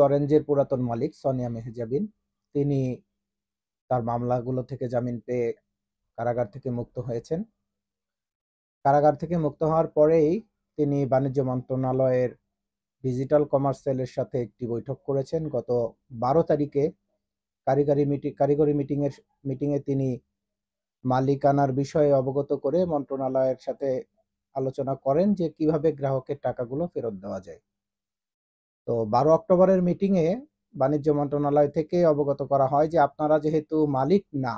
অরেঞ্জের পুরাতন মালিক সোনিয়া মেহজাবিন, তিনি তার মামলাগুলো থেকে জামিন পেয়ে কারাগার থেকে মুক্ত হয়েছেন। কারাগার থেকে মুক্ত হওয়ার পরেই তিনি বাণিজ্য মন্ত্রণালয়ের ডিজিটাল কমার্স সেলের সাথে একটি বৈঠক করেছেন গত 12 তারিখে। কারিগরি মিটিংয়ে তিনি মালিকানার বিষয়ে অবগত করে মন্ত্রণালয়ের সাথে আলোচনা করেন যে কিভাবে গ্রাহকের টাকাগুলো ফেরত দেওয়া যায়। তো 12 অক্টোবরের মিটিংয়ে বাণিজ্য মন্ত্রণালয় থেকে অবগত করা হয় যে আপনারা যেহেতু মালিক না,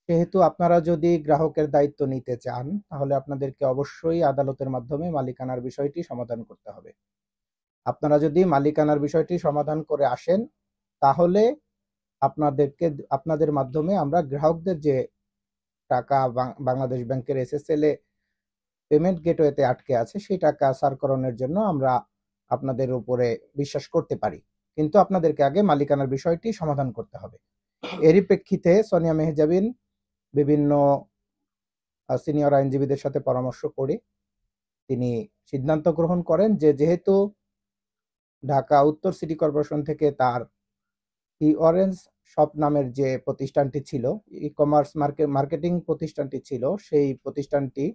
সেহেতু আপনারা যদি গ্রাহকের দায়িত্ব নিতে চান তাহলে আপনাদেরকে অবশ্যই আদালতের মাধ্যমে মালিকানার বিষয়টি সমাধান করতে হবে। আপনারা যদি মালিকানার বিষয়টি সমাধান করে আসেন তাহলে আপনাদের মাধ্যমে আমরা গ্রাহকদের যে টাকা বাংলাদেশ ব্যাংকের এসএসএল এ পেমেন্ট গেটওয়েতে আটকে আছে সেই টাকা সারকরণের জন্য আমরা আপনাদের উপরে বিশ্বাস করতে পারি, কিন্তু আপনাদেরকে আগে মালিকানার বিষয়টি সমাধান করতে হবে। এরই প্রেক্ষিতে সোনিয়া মেহজাবিন বিভিন্ন সিনিয়র আইনজীবীদের সাথে পরামর্শ করে তিনি সিদ্ধান্ত গ্রহণ করেন যে যেহেতু ঢাকা উত্তর সিটি কর্পোরেশন থেকে তার অরেঞ্জ শপ নামের যে প্রতিষ্ঠানটি ছিল, ই কমার্স মার্কেটিং প্রতিষ্ঠানটি ছিল, সেই প্রতিষ্ঠানটি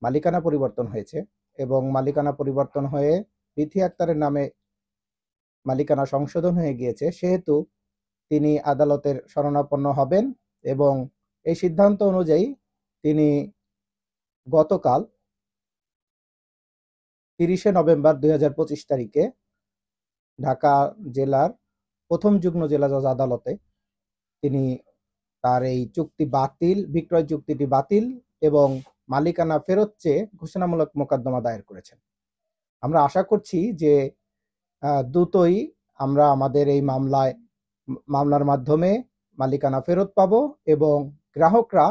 মালিকানা পরিবর্তন হয়েছে এবং মালিকানা পরিবর্তন হয়ে বিথি আক্তারের নামে মালিকানা সংশোধন হয়ে গিয়েছে, সেহেতু তিনি আদালতের শরণাপন্ন হবেন এবং এই সিদ্ধান্ত অনুযায়ী তিনি গতকাল 30শে নভেম্বর 2025 তারিখে ঢাকা জেলার প্রথম যুগ্ম জেলা জজ আদালতে তিনি তার এই বিক্রয় চুক্তিটি বাতিল এবং মালিকানা ফেরত চেয়ে ঘোষণামূলক মোকদ্দমা দায়ের করেছেন। আমরা আশা করছি যে দ্রুতই আমরা আমাদের এই মামলার মাধ্যমে মালিকানা ফেরত পাবো এবং গ্রাহকরা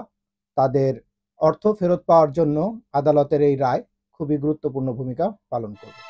তাদের অর্থ ফেরত পাওয়ার জন্য আদালতের এই রায় খুবই গুরুত্বপূর্ণ ভূমিকা পালন করবে।